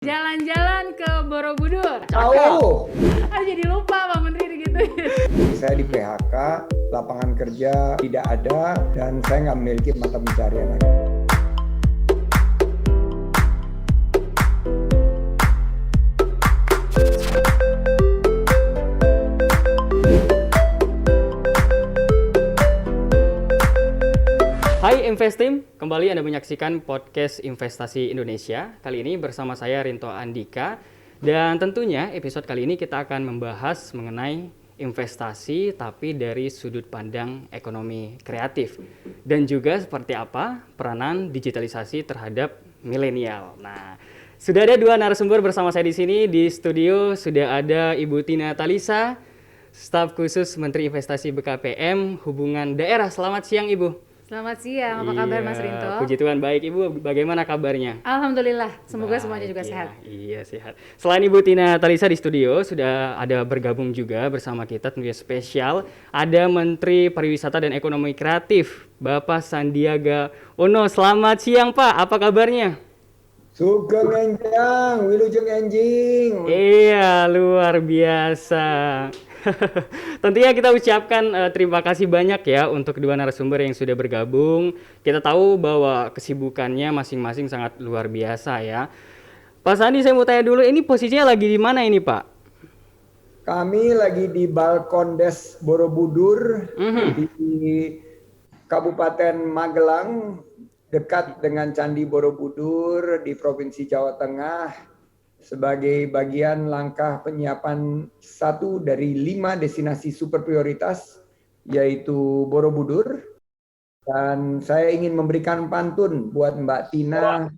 Jalan-jalan ke Borobudur. Tahu. Jadi lupa Pak Menteri digituin. Saya di PHK, lapangan kerja tidak ada, dan saya nggak memiliki mata pencarian lagi. Hai Investeam, kembali Anda menyaksikan podcast Investasi Indonesia. Kali ini bersama saya Rinto Andika. Dan tentunya episode kali ini kita akan membahas mengenai investasi tapi dari sudut pandang ekonomi kreatif. Dan juga seperti apa peranan digitalisasi terhadap milenial. Nah, sudah ada dua narasumber bersama saya di sini. Di studio sudah ada Ibu Tina Talisa, staf khusus Menteri Investasi BKPM Hubungan Daerah. Selamat siang Ibu. Selamat siang, apa kabar Mas Rinto? Puji Tuhan, baik Ibu, bagaimana kabarnya? Alhamdulillah, semoga Baik, semuanya juga ya. sehat. Iya, sehat. Selain Ibu Tina Talisa di studio, sudah ada bergabung juga bersama kita tentunya spesial. Ada Menteri Pariwisata dan Ekonomi Kreatif, Bapak Sandiaga Uno. Selamat siang Pak, apa kabarnya? Sugeng enjang, wilujeng enjing. Iya, luar biasa. Tentunya kita ucapkan terima kasih banyak ya untuk kedua narasumber yang sudah bergabung. Kita tahu bahwa kesibukannya masing-masing sangat luar biasa ya. Pak Sandi, saya mau tanya dulu, ini posisinya lagi di mana ini Pak? Kami lagi di Balkon Des Borobudur di Kabupaten Magelang, dekat dengan Candi Borobudur di Provinsi Jawa Tengah, sebagai bagian langkah penyiapan satu dari 5 destinasi super prioritas, yaitu Borobudur. Dan saya ingin memberikan pantun buat Mbak Tina,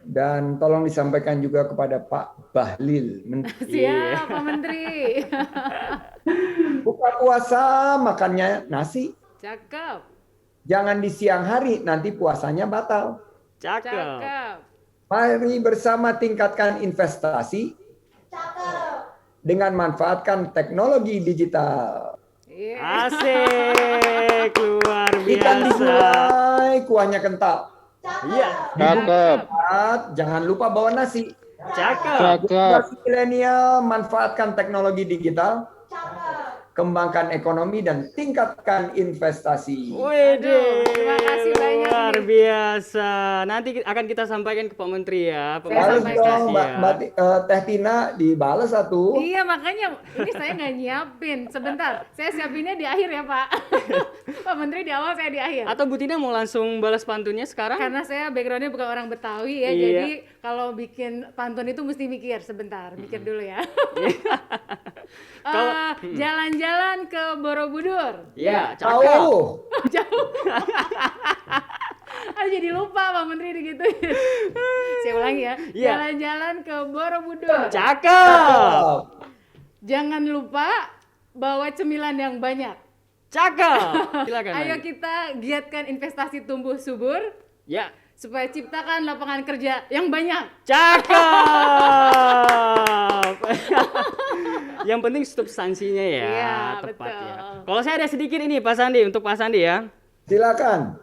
dan tolong disampaikan juga kepada Pak Bahlil. Siap Pak Menteri. Buka puasa makannya nasi, Cakep. jangan di siang hari, nanti puasanya batal. Cakep. Mari bersama tingkatkan investasi dengan manfaatkan teknologi digital. Iya. Asik, luar Ikan biasa. digulai, kuahnya kental. Iya, Cakep, Jangan lupa bawa nasi. cakep. Generasi milenial, manfaatkan teknologi digital, kembangkan ekonomi dan tingkatkan investasi. Waduh, terima kasih banyak luar nih. biasa. Nanti akan kita sampaikan ke Pak Menteri ya. Saya Balas sampaikan. dong, Mbak Teh Tina, dibalas satu. Iya, makanya ini saya nggak nyiapin. Sebentar, saya siapinnya di akhir ya Pak. Pak Menteri di awal, saya di akhir. Atau Bu Tina mau langsung balas pantunnya sekarang? Karena saya backgroundnya bukan orang Betawi ya, Iya. jadi kalau bikin pantun itu mesti mikir sebentar, mikir dulu ya. Jalan-jalan ke Borobudur. Ya, cakep. Tahu. Jauh. Jadi lupa Pak Menteri digituin. Saya ulangi ya. Iya. Jalan-jalan ke Borobudur. Cakep. Jangan lupa bawa cemilan yang banyak. Cakep. Silakan. Ayo Mari. kita giatkan investasi tumbuh subur Ya, supaya ciptakan lapangan kerja yang banyak. cakep. Yang penting substansinya ya, Iya, tepat betul. ya. Kalau saya ada sedikit ini Pak Sandi, untuk Pak Sandi ya. Silakan.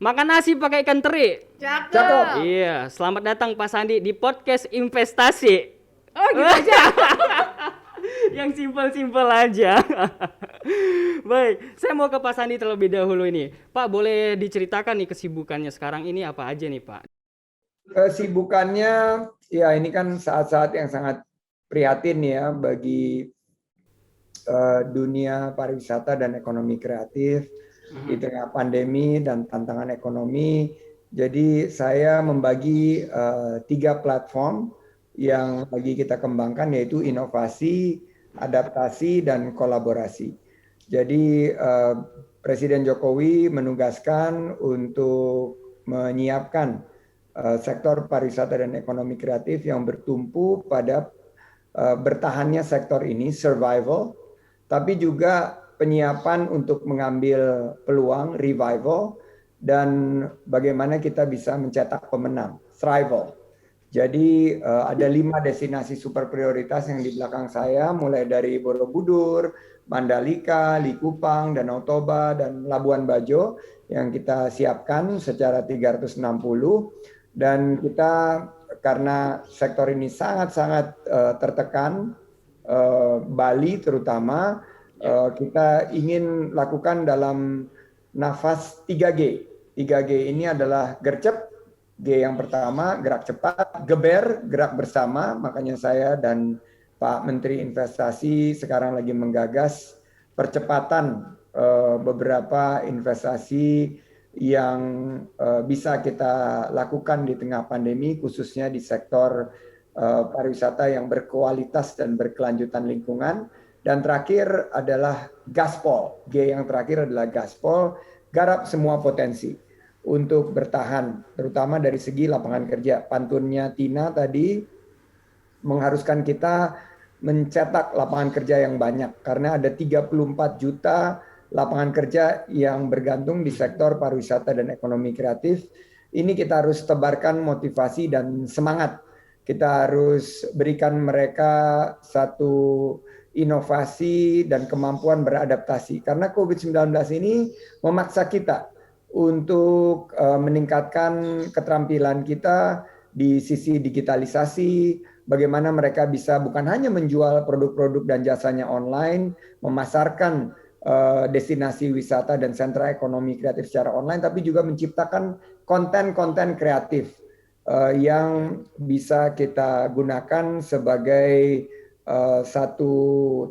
Makan nasi pakai ikan teri. Cakep. Iya, selamat datang Pak Sandi di podcast investasi. Oh gitu aja. Yang simpel-simpel aja. Baik, saya mau ke Pak Sandi terlebih dahulu ini. Pak, boleh diceritakan nih kesibukannya sekarang ini apa aja nih Pak? Kesibukannya, ya ini kan saat-saat yang sangat prihatin ya bagi dunia pariwisata dan ekonomi kreatif di tengah pandemi dan tantangan ekonomi. Jadi saya membagi 3 platform yang lagi kita kembangkan, yaitu inovasi, adaptasi, dan kolaborasi. Jadi Presiden Jokowi menugaskan untuk menyiapkan sektor pariwisata dan ekonomi kreatif yang bertumpu pada bertahannya sektor ini, survival, tapi juga penyiapan untuk mengambil peluang, revival, dan bagaimana kita bisa mencetak pemenang, thrival. Jadi ada 5 destinasi super prioritas yang di belakang saya, mulai dari Borobudur, Mandalika, Likupang, Danau Toba, dan Labuan Bajo yang kita siapkan secara 360, dan kita karena sektor ini sangat-sangat tertekan, Bali terutama, kita ingin lakukan dalam nafas 3G. 3G ini adalah gercep, G yang pertama, gerak cepat, geber, gerak bersama. Makanya saya dan Pak Menteri Investasi sekarang lagi menggagas percepatan beberapa investasi yang bisa kita lakukan di tengah pandemi, khususnya di sektor pariwisata yang berkualitas dan berkelanjutan lingkungan. Dan terakhir adalah gaspol. G yang terakhir adalah gaspol, garap semua potensi untuk bertahan, terutama dari segi lapangan kerja. Pantunnya Tina tadi mengharuskan kita mencetak lapangan kerja yang banyak, karena ada 34 juta lapangan kerja yang bergantung di sektor pariwisata dan ekonomi kreatif. Ini kita harus tebarkan motivasi dan semangat. Kita harus berikan mereka satu inovasi dan kemampuan beradaptasi. Karena COVID-19 ini memaksa kita untuk meningkatkan keterampilan kita di sisi digitalisasi, bagaimana mereka bisa bukan hanya menjual produk-produk dan jasanya online, memasarkan destinasi wisata dan sentra ekonomi kreatif secara online, tapi juga menciptakan konten-konten kreatif yang bisa kita gunakan sebagai satu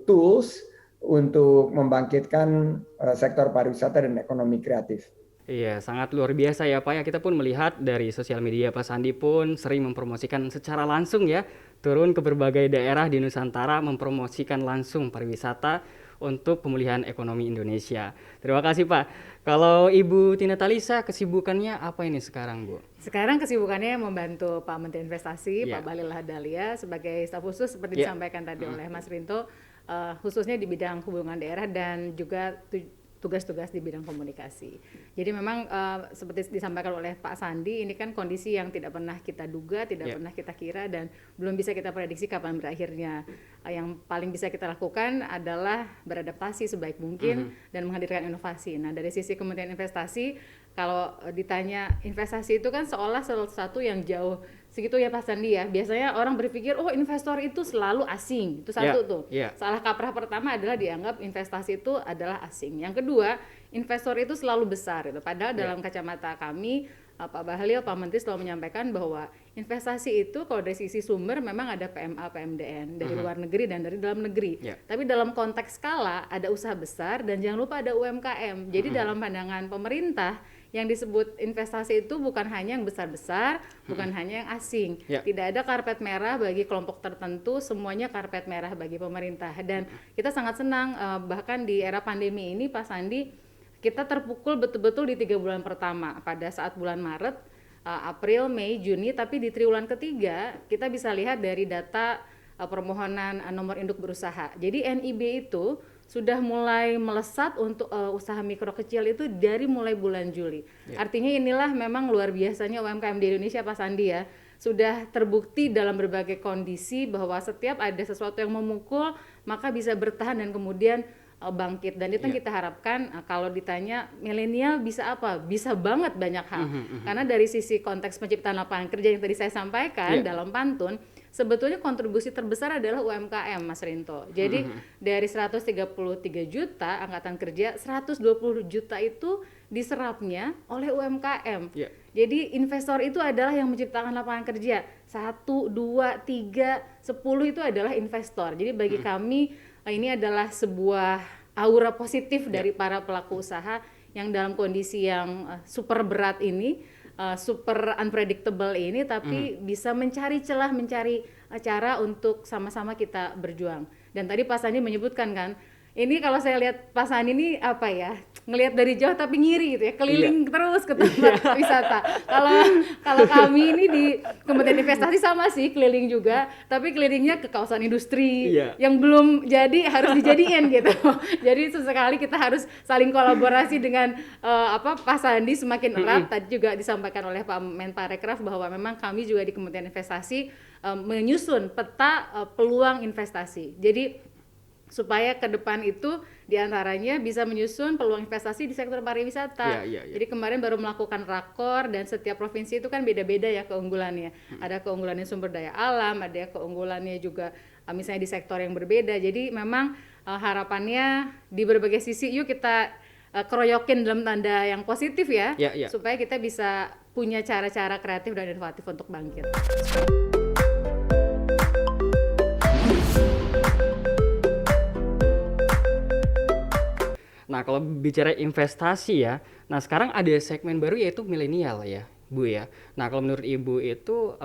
tools untuk membangkitkan sektor pariwisata dan ekonomi kreatif. Iya, sangat luar biasa ya Pak ya. Kita pun melihat dari sosial media Pak Sandi pun sering mempromosikan secara langsung ya, turun ke berbagai daerah di Nusantara mempromosikan langsung pariwisata untuk pemulihan ekonomi Indonesia. Terima kasih Pak. Kalau Ibu Tina Talisa, kesibukannya apa ini sekarang Bu? Sekarang kesibukannya membantu Pak Menteri Investasi, Yeah. Pak Bahlil Lahadalia sebagai staf khusus seperti disampaikan tadi oleh Mas Rinto, khususnya di bidang hubungan daerah dan juga tugas-tugas di bidang komunikasi. Jadi memang seperti disampaikan oleh Pak Sandi, ini kan kondisi yang tidak pernah kita duga, tidak pernah kita kira, dan belum bisa kita prediksi kapan berakhirnya. Yang paling bisa kita lakukan adalah beradaptasi sebaik mungkin dan menghadirkan inovasi. Nah, dari sisi Kementerian Investasi, kalau ditanya investasi itu kan seolah sesuatu yang jauh segitu ya Pak Sandi ya. Biasanya orang berpikir, oh investor itu selalu asing. Itu satu tuh. Salah kaprah pertama adalah dianggap investasi itu adalah asing. Yang kedua, investor itu selalu besar gitu. Padahal dalam kacamata kami, Pak Bahlil, Pak Menteri selalu menyampaikan bahwa investasi itu kalau dari sisi sumber memang ada PMA, PMDN dari luar negeri dan dari dalam negeri. Tapi dalam konteks skala ada usaha besar dan jangan lupa ada UMKM. Jadi dalam pandangan pemerintah yang disebut investasi itu bukan hanya yang besar-besar, bukan hanya yang asing. Tidak ada karpet merah bagi kelompok tertentu, semuanya karpet merah bagi pemerintah. Dan kita sangat senang bahkan di era pandemi ini Pak Sandi, kita terpukul betul-betul di 3 bulan pertama. Pada saat bulan Maret, April, Mei, Juni, tapi di triwulan ketiga kita bisa lihat dari data permohonan nomor induk berusaha. Jadi NIB itu sudah mulai melesat untuk usaha mikro kecil itu dari mulai bulan Juli. Artinya inilah memang luar biasanya UMKM di Indonesia Pak Sandi ya. Sudah terbukti dalam berbagai kondisi bahwa setiap ada sesuatu yang memukul maka bisa bertahan dan kemudian bangkit. Dan itu yang kita harapkan. Kalau ditanya milenial bisa apa? Bisa banget banyak hal. Karena dari sisi konteks penciptaan lapangan kerja yang tadi saya sampaikan dalam pantun, sebetulnya kontribusi terbesar adalah UMKM Mas Rinto. Jadi dari 133 juta angkatan kerja, 120 juta itu diserapnya oleh UMKM. Jadi investor itu adalah yang menciptakan lapangan kerja. 1, 2, 3, 10 itu adalah investor. Jadi bagi kami ini adalah sebuah aura positif dari para pelaku usaha yang dalam kondisi yang super berat ini, super unpredictable ini, tapi bisa mencari celah, mencari cara untuk sama-sama kita berjuang. Dan tadi Pak Sandi menyebutkan kan, ini kalau saya lihat Pak Sandi ini apa ya, ngelihat dari jauh tapi ngiri gitu ya, keliling terus ke tempat wisata. Kalau kami ini di Kementerian Investasi sama sih, keliling juga, tapi kelilingnya ke kawasan industri yang belum jadi harus dijadiin gitu. Jadi sesekali kita harus saling kolaborasi dengan Pak Sandi semakin erat. Tadi juga disampaikan oleh Pak Menparekraf bahwa memang kami juga di Kementerian Investasi menyusun peta peluang investasi. Jadi supaya ke depan itu diantaranya bisa menyusun peluang investasi di sektor pariwisata. Jadi kemarin baru melakukan rakor dan setiap provinsi itu kan beda-beda ya keunggulannya. Ada keunggulannya sumber daya alam, ada keunggulannya juga misalnya di sektor yang berbeda. Jadi memang harapannya di berbagai sisi yuk kita keroyokin dalam tanda yang positif ya, supaya kita bisa punya cara-cara kreatif dan inovatif untuk bangkit. Nah, kalau bicara investasi ya, nah sekarang ada segmen baru yaitu milenial ya, Bu ya. Nah, kalau menurut Ibu itu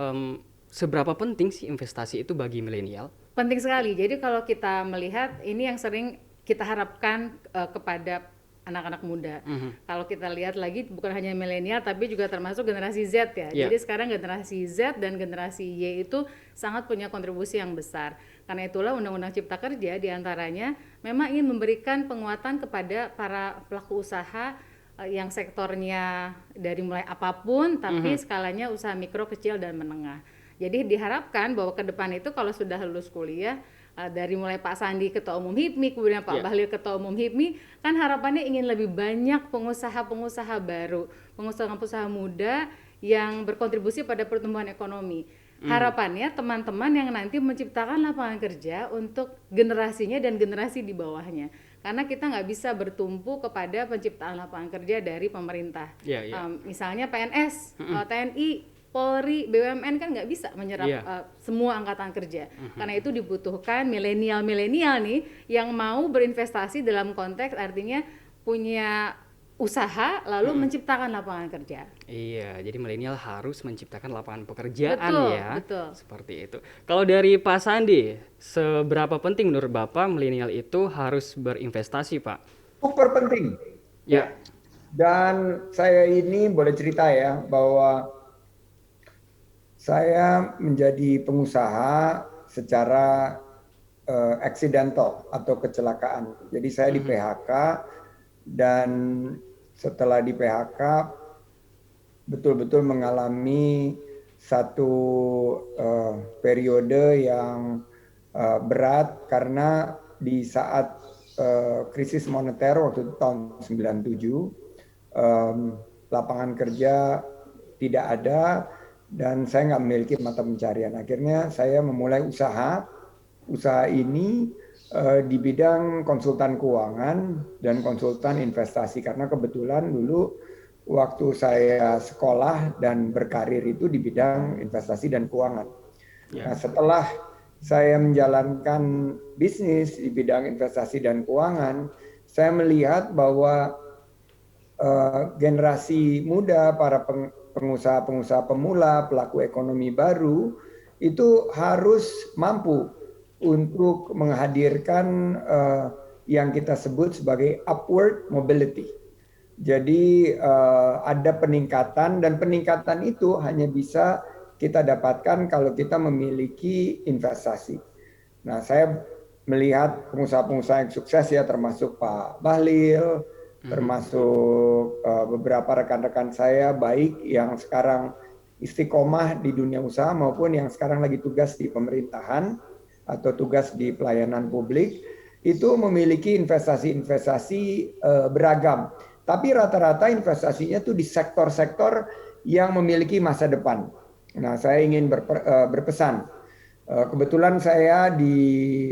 seberapa penting sih investasi itu bagi milenial? Penting sekali. Jadi kalau kita melihat ini yang sering kita harapkan kepada anak-anak muda. Kalau kita lihat lagi bukan hanya milenial tapi juga termasuk generasi Z ya. Jadi sekarang generasi Z dan generasi Y itu sangat punya kontribusi yang besar. Karena itulah Undang-Undang Cipta Kerja diantaranya memang ingin memberikan penguatan kepada para pelaku usaha yang sektornya dari mulai apapun tapi skalanya usaha mikro, kecil dan menengah. Jadi diharapkan bahwa ke depan itu kalau sudah lulus kuliah dari mulai Pak Sandi Ketua Umum HIPMI, kemudian Pak Bahlil Ketua Umum HIPMI, kan harapannya ingin lebih banyak pengusaha-pengusaha baru, pengusaha-pengusaha muda yang berkontribusi pada pertumbuhan ekonomi. Harapannya teman-teman yang nanti menciptakan lapangan kerja untuk generasinya dan generasi di bawahnya. Karena kita nggak bisa bertumpu kepada penciptaan lapangan kerja dari pemerintah. Misalnya PNS, TNI, Polri, BUMN kan nggak bisa menyerap semua angkatan kerja. Karena itu dibutuhkan milenial-milenial nih yang mau berinvestasi dalam konteks artinya punya usaha lalu menciptakan lapangan kerja. Iya, jadi milenial harus menciptakan lapangan pekerjaan ya. Betul. Seperti itu. Kalau dari Pak Sandi, seberapa penting menurut Bapak milenial itu harus berinvestasi, Pak? Super penting. Ya. Dan saya ini boleh cerita ya bahwa saya menjadi pengusaha secara accidental atau kecelakaan. Jadi saya di PHK dan setelah di PHK betul-betul mengalami satu periode yang berat karena di saat krisis moneter waktu itu tahun 97 lapangan kerja tidak ada dan saya nggak memiliki mata pencarian. Akhirnya saya memulai usaha ini di bidang konsultan keuangan dan konsultan investasi karena kebetulan dulu waktu saya sekolah dan berkarir itu di bidang investasi dan keuangan. Nah, setelah saya menjalankan bisnis di bidang investasi dan keuangan, saya melihat bahwa generasi muda, para pengusaha-pengusaha pemula, pelaku ekonomi baru itu harus mampu untuk menghadirkan yang kita sebut sebagai upward mobility. Jadi ada peningkatan dan peningkatan itu hanya bisa kita dapatkan kalau kita memiliki investasi. Nah, saya melihat pengusaha-pengusaha yang sukses ya termasuk Pak Bahlil, termasuk beberapa rekan-rekan saya baik yang sekarang istiqomah di dunia usaha maupun yang sekarang lagi tugas di pemerintahan atau tugas di pelayanan publik itu memiliki investasi-investasi beragam. Tapi rata-rata investasinya tuh di sektor-sektor yang memiliki masa depan. Nah, saya ingin berpesan. Kebetulan saya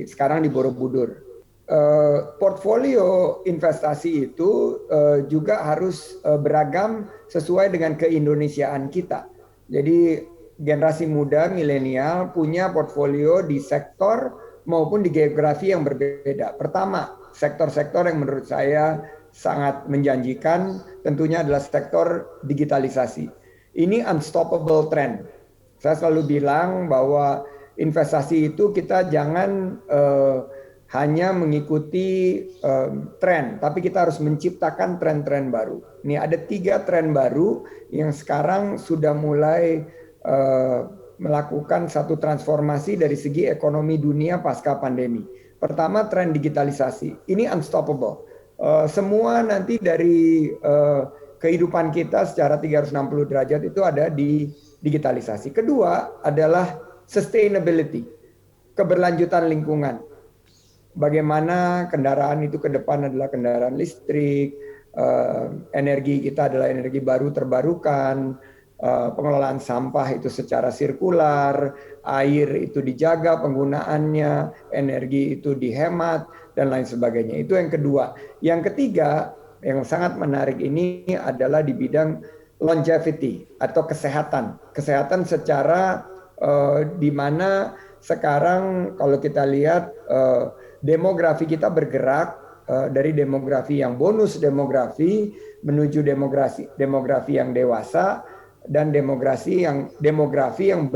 sekarang di Borobudur. Portfolio investasi itu juga harus beragam sesuai dengan keindonesiaan kita. Jadi generasi muda milenial punya portfolio di sektor maupun di geografi yang berbeda. Pertama, sektor-sektor yang menurut saya sangat menjanjikan tentunya adalah sektor digitalisasi. Ini unstoppable trend. Saya selalu bilang bahwa investasi itu kita jangan hanya mengikuti tren, tapi kita harus menciptakan tren-tren baru. Ini ada 3 tren baru yang sekarang sudah mulai melakukan satu transformasi dari segi ekonomi dunia pasca pandemi. Pertama, tren digitalisasi. Ini unstoppable. Semua nanti dari kehidupan kita secara 360 derajat itu ada di digitalisasi. Kedua adalah sustainability, keberlanjutan lingkungan. bagaimana kendaraan itu ke depan adalah kendaraan listrik, energi kita adalah energi baru terbarukan, pengelolaan sampah itu secara sirkular, air itu dijaga penggunaannya, energi itu dihemat, dan lain sebagainya. Itu yang kedua. Yang ketiga, yang sangat menarik ini adalah di bidang longevity atau kesehatan. Kesehatan secara di mana sekarang kalau kita lihat demografi kita bergerak dari demografi yang bonus demografi menuju demografi yang dewasa dan demografi yang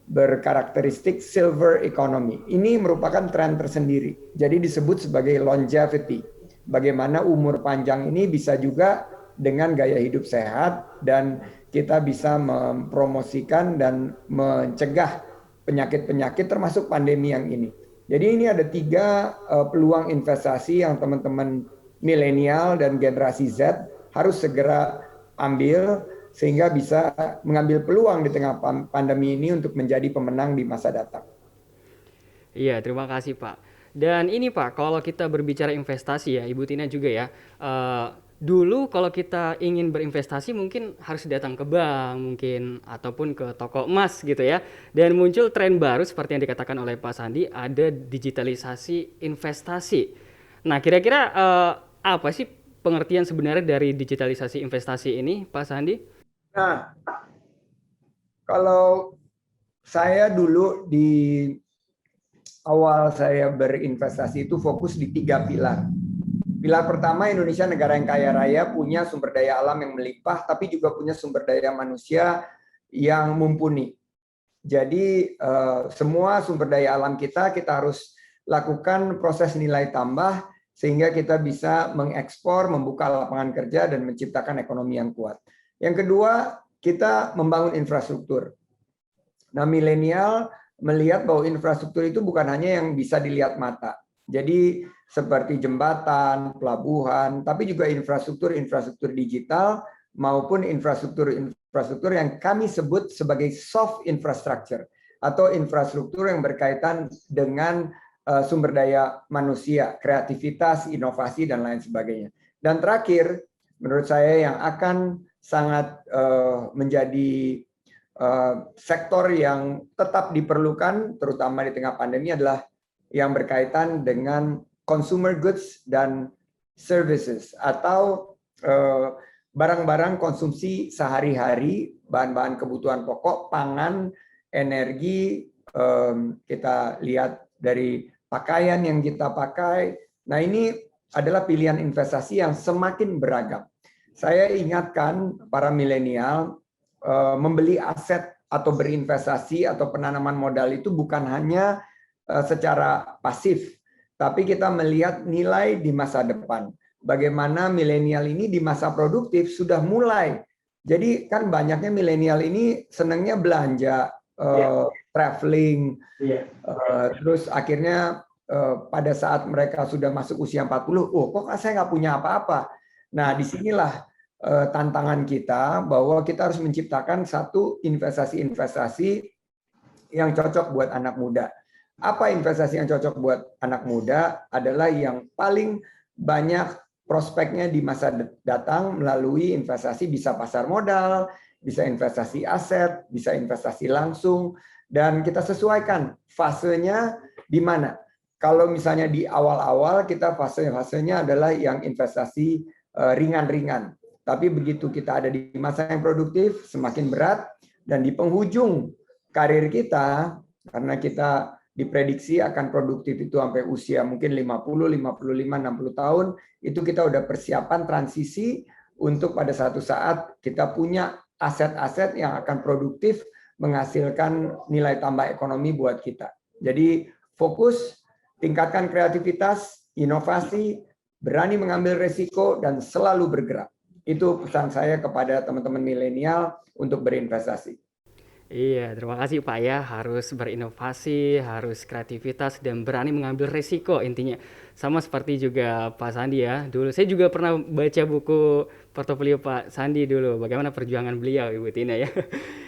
berkarakteristik silver economy. Ini merupakan tren tersendiri. Jadi disebut sebagai longevity. Bagaimana umur panjang ini bisa juga dengan gaya hidup sehat dan kita bisa mempromosikan dan mencegah penyakit-penyakit termasuk pandemi yang ini. Jadi ini ada 3 peluang investasi yang teman-teman milenial dan generasi Z harus segera ambil sehingga bisa mengambil peluang di tengah pandemi ini untuk menjadi pemenang di masa datang. Iya, terima kasih Pak. Dan ini Pak, kalau kita berbicara investasi ya, Ibu Tina juga ya, dulu kalau kita ingin berinvestasi mungkin harus datang ke bank mungkin ataupun ke toko emas gitu ya. Dan muncul tren baru seperti yang dikatakan oleh Pak Sandi, ada digitalisasi investasi. Nah, kira-kira apa sih pengertian sebenarnya dari digitalisasi investasi ini, Pak Sandi? Nah, kalau saya dulu di awal saya berinvestasi itu fokus di 3 pilar. Pilar pertama, Indonesia negara yang kaya raya, punya sumber daya alam yang melimpah, tapi juga punya sumber daya manusia yang mumpuni. Jadi semua sumber daya alam kita harus lakukan proses nilai tambah sehingga kita bisa mengekspor, membuka lapangan kerja, dan menciptakan ekonomi yang kuat. Yang kedua, kita membangun infrastruktur. Nah, milenial melihat bahwa infrastruktur itu bukan hanya yang bisa dilihat mata. Jadi seperti jembatan, pelabuhan, tapi juga infrastruktur digital maupun infrastruktur yang kami sebut sebagai soft infrastructure atau infrastruktur yang berkaitan dengan sumber daya manusia, kreativitas, inovasi, dan lain sebagainya. Dan terakhir, menurut saya yang akan sangat menjadi sektor yang tetap diperlukan, terutama di tengah pandemi, adalah yang berkaitan dengan consumer goods dan services atau barang-barang konsumsi sehari-hari, bahan-bahan kebutuhan pokok, pangan, energi, kita lihat dari pakaian yang kita pakai. Nah, ini adalah pilihan investasi yang semakin beragam. Saya ingatkan para milenial, membeli aset atau berinvestasi atau penanaman modal itu bukan hanya secara pasif, tapi kita melihat nilai di masa depan. Bagaimana milenial ini di masa produktif sudah mulai. Jadi kan banyaknya milenial ini senangnya belanja, traveling, terus akhirnya pada saat mereka sudah masuk usia 40, kok saya nggak punya apa-apa. Nah, disinilah tantangan kita bahwa kita harus menciptakan satu investasi-investasi yang cocok buat anak muda. Apa investasi yang cocok buat anak muda adalah yang paling banyak prospeknya di masa datang melalui investasi, bisa pasar modal, bisa investasi aset, bisa investasi langsung, dan kita sesuaikan fasenya di mana. Kalau misalnya di awal-awal kita fasenya adalah yang investasi ringan-ringan. Tapi begitu kita ada di masa yang produktif, semakin berat, dan di penghujung karir kita, karena kita diprediksi akan produktif itu sampai usia mungkin 50, 55, 60 tahun, itu kita udah persiapan transisi untuk pada satu saat kita punya aset-aset yang akan produktif menghasilkan nilai tambah ekonomi buat kita. Jadi fokus, tingkatkan kreativitas, inovasi, berani mengambil resiko, dan selalu bergerak. Itu pesan saya kepada teman-teman milenial untuk berinvestasi. Iya, terima kasih Pak ya. Harus berinovasi, harus kreativitas dan berani mengambil resiko intinya. Sama seperti juga Pak Sandi ya. Dulu saya juga pernah baca buku portofolio Pak Sandi dulu. Bagaimana perjuangan beliau Ibu Tina ya.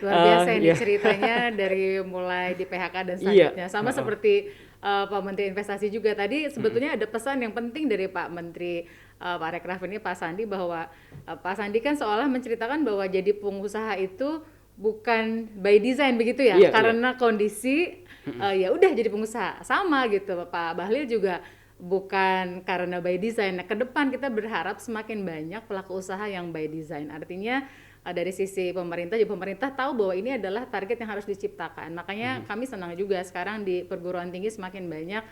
Luar biasa ini Iya. ceritanya dari mulai di PHK dan Iya. selanjutnya. Sama seperti Pak Menteri Investasi juga tadi, sebetulnya ada pesan yang penting dari Pak Menteri Pak Rekraf ini, Pak Sandi, bahwa Pak Sandi kan seolah menceritakan bahwa jadi pengusaha itu bukan by design begitu ya, Iya, karena kondisi ya udah jadi pengusaha sama gitu. Pak Bahlil juga bukan karena by design. Nah, ke depan kita berharap semakin banyak pelaku usaha yang by design. Artinya dari sisi pemerintah juga, pemerintah tahu bahwa ini adalah target yang harus diciptakan. Makanya kami senang juga sekarang di perguruan tinggi semakin banyak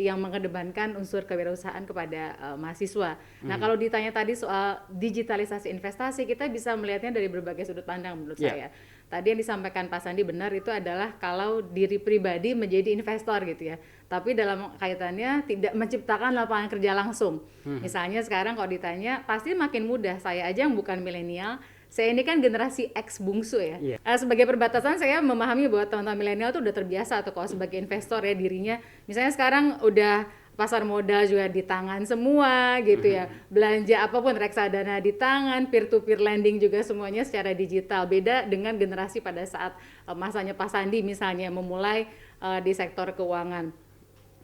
yang mengedepankan unsur kewirausahaan kepada mahasiswa. Nah, kalau ditanya tadi soal digitalisasi investasi, kita bisa melihatnya dari berbagai sudut pandang menurut saya. Tadi yang disampaikan Pak Sandi benar, itu adalah kalau diri pribadi menjadi investor gitu ya. Tapi dalam kaitannya tidak menciptakan lapangan kerja langsung. Misalnya sekarang kalau ditanya, pasti makin mudah. Saya aja yang bukan milenial, saya ini kan generasi X bungsu ya. Sebagai perbatasan saya memahami bahwa teman-teman milenial tuh udah terbiasa atau kalau sebagai investor ya dirinya. Misalnya sekarang udah pasar modal juga di tangan semua gitu ya. Belanja apapun reksadana di tangan, peer to peer lending juga semuanya secara digital. Beda dengan generasi pada saat masanya Pak Sandi misalnya memulai di sektor keuangan.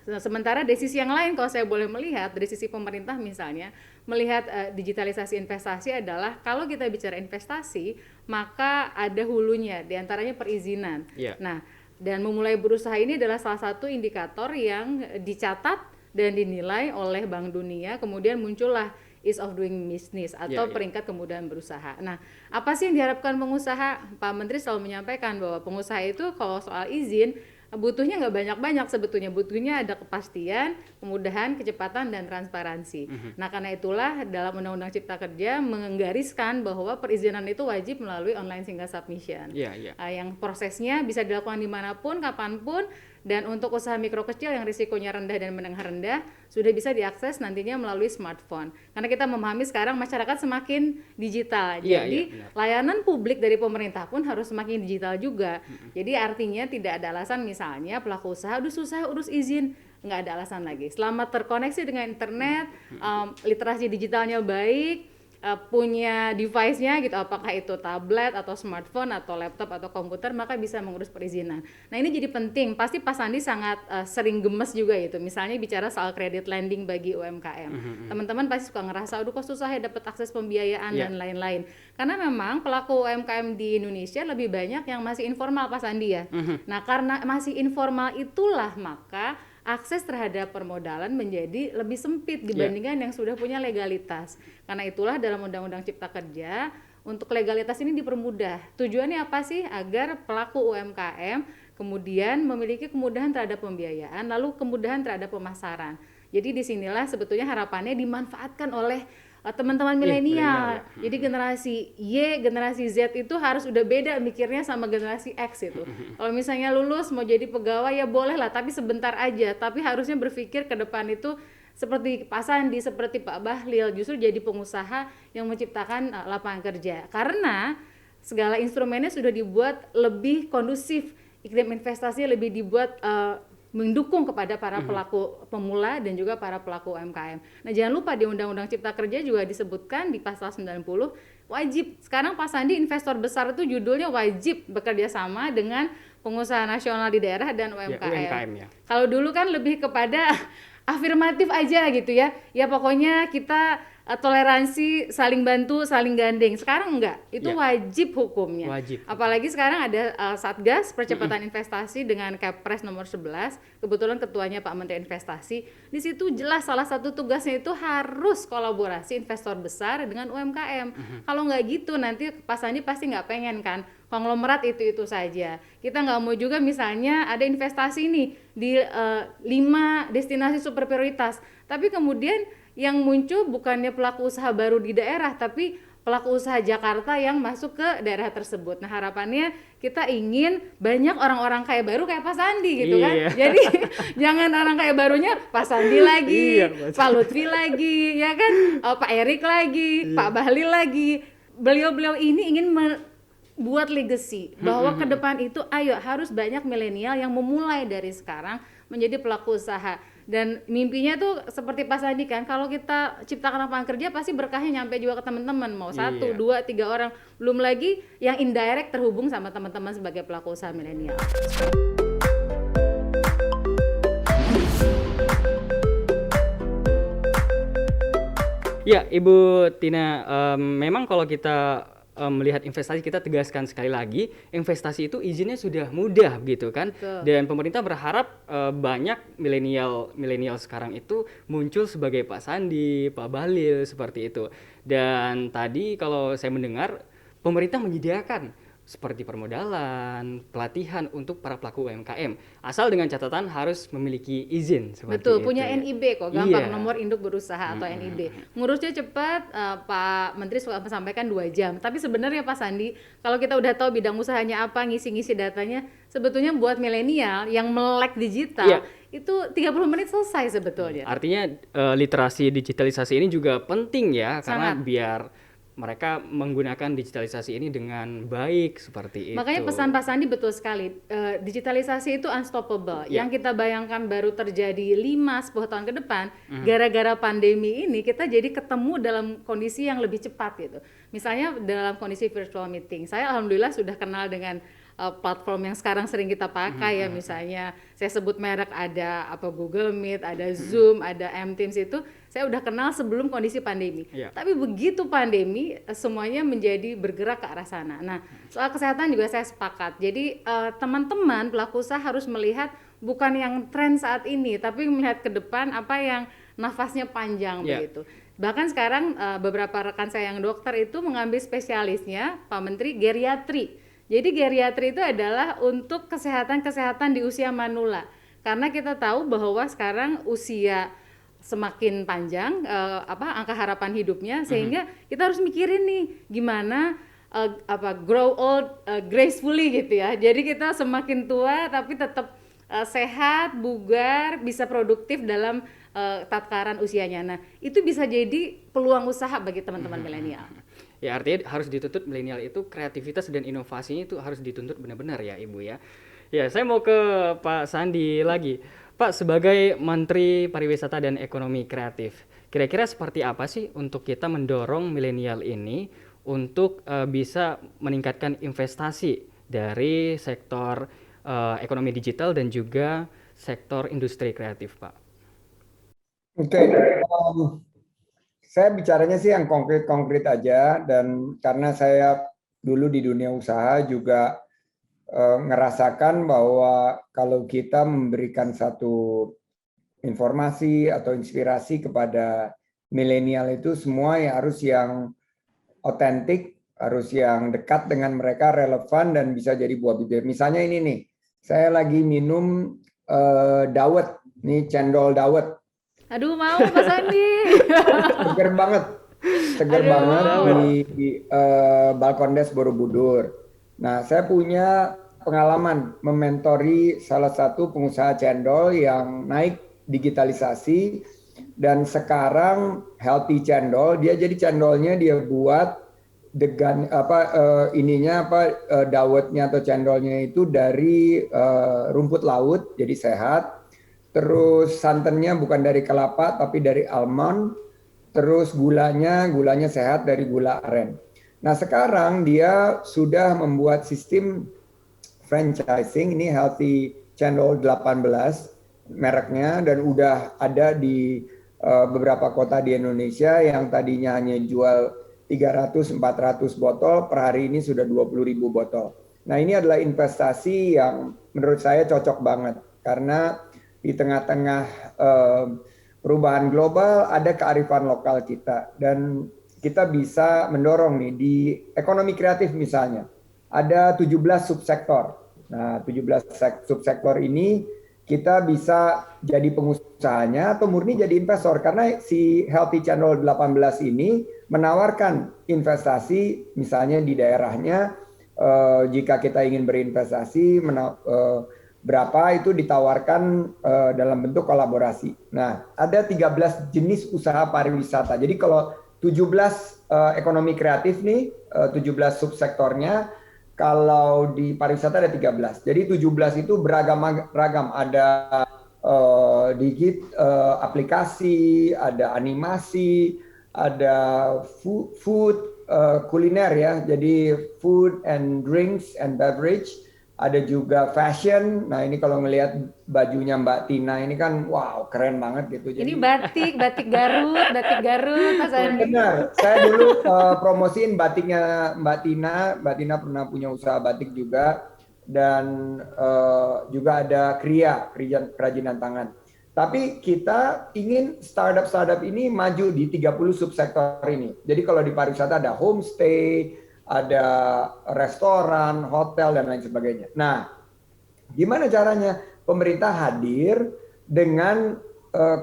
Sementara dari sisi yang lain, kalau saya boleh melihat dari sisi pemerintah misalnya, melihat digitalisasi investasi adalah kalau kita bicara investasi, maka ada hulunya, diantaranya perizinan. Nah, dan memulai berusaha ini adalah salah satu indikator yang dicatat dan dinilai oleh Bank Dunia, kemudian muncullah ease of doing business atau peringkat kemudahan berusaha. Nah, apa sih yang diharapkan pengusaha? Pak Menteri selalu menyampaikan bahwa pengusaha itu kalau soal izin, butuhnya nggak banyak-banyak sebetulnya, butuhnya ada kepastian, kemudahan, kecepatan, dan transparansi. Nah, karena itulah dalam Undang-Undang Cipta Kerja menggariskan bahwa perizinan itu wajib melalui online single submission. Yang prosesnya bisa dilakukan dimanapun, kapanpun, dan untuk usaha mikro kecil yang risikonya rendah dan menengah rendah sudah bisa diakses nantinya melalui smartphone. Karena kita memahami sekarang masyarakat semakin digital, jadi layanan publik dari pemerintah pun harus semakin digital juga. Jadi artinya tidak ada alasan misalnya pelaku usaha udah susah urus izin, nggak ada alasan lagi. Selama terkoneksi dengan internet, literasi digitalnya baik, punya device-nya gitu, apakah itu tablet atau smartphone atau laptop atau komputer, maka bisa mengurus perizinan. Nah, ini jadi penting. Pasti Pak Sandi sangat sering gemes juga itu. Misalnya bicara soal credit lending bagi UMKM. Teman-teman pasti suka ngerasa, aduh kok susah ya dapat akses pembiayaan dan lain-lain. Karena memang pelaku UMKM di Indonesia lebih banyak yang masih informal, Pak Sandi ya. Nah, karena masih informal itulah maka akses terhadap permodalan menjadi lebih sempit dibandingkan yang sudah punya legalitas. Karena itulah dalam Undang-Undang Cipta Kerja untuk legalitas ini dipermudah. Tujuannya apa sih? Agar pelaku UMKM kemudian memiliki kemudahan terhadap pembiayaan, lalu kemudahan terhadap pemasaran. Jadi disinilah sebetulnya harapannya dimanfaatkan oleh teman-teman milenial. Jadi generasi Y, generasi Z itu harus udah beda mikirnya sama generasi X itu. Kalau misalnya lulus mau jadi pegawai ya boleh lah, tapi sebentar aja. Tapi harusnya berpikir ke depan itu seperti Pak Sandi, seperti Pak Bahlil, justru jadi pengusaha yang menciptakan lapangan kerja. Karena segala instrumennya sudah dibuat lebih kondusif, iklim investasinya lebih dibuat mendukung kepada para pelaku pemula dan juga para pelaku UMKM. Nah, jangan lupa di Undang-Undang Cipta Kerja juga disebutkan di pasal 90 wajib. Sekarang Pak Sandi investor besar itu judulnya wajib bekerja sama dengan pengusaha nasional di daerah dan UMKM. Kalau dulu kan lebih kepada afirmatif aja gitu ya. Ya pokoknya kita toleransi, saling bantu, saling gandeng. Sekarang enggak, itu wajib hukumnya. Apalagi sekarang ada Satgas Percepatan Investasi dengan Kepres nomor 11, kebetulan ketuanya Pak Menteri Investasi. Di situ jelas salah satu tugasnya itu harus kolaborasi investor besar dengan UMKM. Kalau nggak gitu nanti Pak Sandi pasti nggak pengen kan konglomerat itu saja. Kita nggak mau juga misalnya ada investasi nih di 5 destinasi super prioritas, tapi kemudian yang muncul bukannya pelaku usaha baru di daerah, tapi pelaku usaha Jakarta yang masuk ke daerah tersebut. Nah, harapannya kita ingin banyak orang-orang kaya baru kayak Pak Sandi gitu kan. Jadi jangan orang kaya barunya Pak Sandi lagi, Pak Lutfi lagi, ya kan, Pak Erik lagi, Pak Bahlil lagi. Beliau-beliau ini ingin buat legacy bahwa ke depan itu ayo harus banyak milenial yang memulai dari sekarang menjadi pelaku usaha. Dan mimpinya tuh seperti Pak Sandi kan, kalau kita ciptakan lapangan kerja pasti berkahnya nyampe juga ke teman-teman, mau 1, 2, 3 orang, belum lagi yang indirect terhubung sama teman-teman sebagai pelaku usaha milenial. Ya, Ibu Tina, memang kalau kita melihat investasi, kita tegaskan sekali lagi, investasi itu izinnya sudah mudah gitu kan. Betul. Dan pemerintah berharap banyak milenial sekarang itu muncul sebagai Pak Sandi, Pak Bahlil seperti itu. Dan tadi kalau saya mendengar pemerintah menyediakan seperti permodalan, pelatihan untuk para pelaku UMKM. Asal dengan catatan harus memiliki izin seperti Betul, itu. punya NIB kok, gampang, Iya. nomor induk berusaha atau NIB. Ngurusnya cepat, Pak Menteri suka sampaikan 2 jam. Tapi sebenarnya Pak Sandi, kalau kita udah tahu bidang usahanya apa, ngisi-ngisi datanya, sebetulnya buat milenial yang melek digital, Iya. itu 30 menit selesai sebetulnya. Artinya literasi digitalisasi ini juga penting ya, karena Sangat. biar mereka menggunakan digitalisasi ini dengan baik seperti itu. Makanya pesan Pak Sandi betul sekali, digitalisasi itu unstoppable. Ya. Yang kita bayangkan baru terjadi 5-10 tahun ke depan, gara-gara pandemi ini kita jadi ketemu dalam kondisi yang lebih cepat gitu. Misalnya dalam kondisi virtual meeting, saya alhamdulillah sudah kenal dengan platform yang sekarang sering kita pakai ya, misalnya saya sebut merek, ada Google Meet, ada Zoom, ada M-Teams, itu saya udah kenal sebelum kondisi pandemi. Iya. Tapi begitu pandemi semuanya menjadi bergerak ke arah sana. Nah, soal kesehatan juga saya sepakat. Jadi teman-teman pelaku usaha harus melihat bukan yang tren saat ini, tapi melihat ke depan apa yang nafasnya panjang begitu. Bahkan sekarang beberapa rekan saya yang dokter itu mengambil spesialisnya Pak Menteri geriatri. Jadi geriatri itu adalah untuk kesehatan-kesehatan di usia manula. Karena kita tahu bahwa sekarang usia semakin panjang, angka harapan hidupnya, sehingga kita harus mikirin nih gimana grow old gracefully gitu ya. Jadi kita semakin tua tapi tetap sehat, bugar, bisa produktif dalam tataran usianya. Nah, itu bisa jadi peluang usaha bagi teman-teman milenial. Ya, artinya harus dituntut milenial itu kreativitas dan inovasinya itu harus dituntut benar-benar ya Ibu ya. Ya, saya mau ke Pak Sandi lagi. Pak, sebagai Menteri Pariwisata dan Ekonomi Kreatif, kira-kira seperti apa sih untuk kita mendorong milenial ini untuk bisa meningkatkan investasi dari sektor ekonomi digital dan juga sektor industri kreatif, Pak? Oke, saya bicaranya sih yang konkret-konkret aja, dan karena saya dulu di dunia usaha juga ngerasakan bahwa kalau kita memberikan satu informasi atau inspirasi kepada milenial itu semua harus yang otentik, harus yang dekat dengan mereka, relevan dan bisa jadi buah bibir. Misalnya ini nih, saya lagi minum dawet, nih cendol dawet. Aduh, mau Pak Sandi. Seger banget, seger Aduh, banget mau. di Balkon Des Borobudur. Nah, saya punya pengalaman mementori salah satu pengusaha cendol yang naik digitalisasi, dan sekarang Healthy Cendol, dia jadi cendolnya dia buat dengan dawetnya atau cendolnya itu dari rumput laut, jadi sehat. Terus santannya bukan dari kelapa tapi dari almond. Terus gulanya sehat dari gula aren. Nah, sekarang dia sudah membuat sistem franchising, ini Healthy Cendol 18 mereknya, dan udah ada di beberapa kota di Indonesia. Yang tadinya hanya jual 300-400 botol, per hari ini sudah 20.000 botol. Nah, ini adalah investasi yang menurut saya cocok banget, karena di tengah-tengah perubahan global ada kearifan lokal kita, dan kita bisa mendorong nih di ekonomi kreatif misalnya. Ada 17 subsektor. Nah, 17 subsektor ini kita bisa jadi pengusahanya atau murni jadi investor, karena si Healthy Cendol 18 ini menawarkan investasi misalnya di daerahnya. Jika kita ingin berinvestasi, berapa itu ditawarkan dalam bentuk kolaborasi. Nah, ada 13 jenis usaha pariwisata. Jadi kalau 17 ekonomi kreatif nih, 17 subsektornya, kalau di pariwisata ada 13. Jadi 17 itu beragam. Ada aplikasi, ada animasi, ada food, kuliner ya. Jadi food and drinks and beverage. Ada juga fashion. Nah, ini kalau ngelihat bajunya Mbak Tina ini kan wow, keren banget gitu. Ini batik Garut, Mas Andi. Benar. Saya dulu promosiin batiknya Mbak Tina. Mbak Tina pernah punya usaha batik juga, dan juga ada kerajinan tangan. Tapi kita ingin startup ini maju di 30 subsektor ini. Jadi kalau di pariwisata ada homestay, ada restoran, hotel, dan lain sebagainya. Nah, gimana caranya? Pemerintah hadir dengan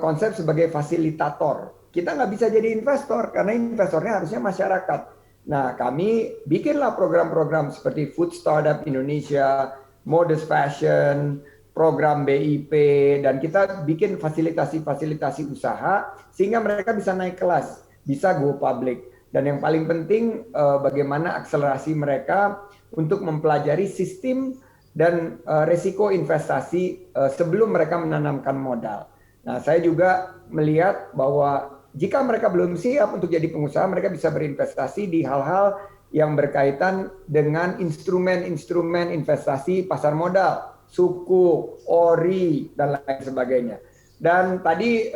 konsep sebagai fasilitator. Kita nggak bisa jadi investor, karena investornya harusnya masyarakat. Nah, kami bikinlah program-program seperti Food Startup Indonesia, Modest Fashion, program BIP, dan kita bikin fasilitasi usaha sehingga mereka bisa naik kelas, bisa go public. Dan yang paling penting bagaimana akselerasi mereka untuk mempelajari sistem dan resiko investasi sebelum mereka menanamkan modal. Nah, saya juga melihat bahwa jika mereka belum siap untuk jadi pengusaha, mereka bisa berinvestasi di hal-hal yang berkaitan dengan instrumen-instrumen investasi pasar modal, sukuk, ori, dan lain sebagainya. Dan tadi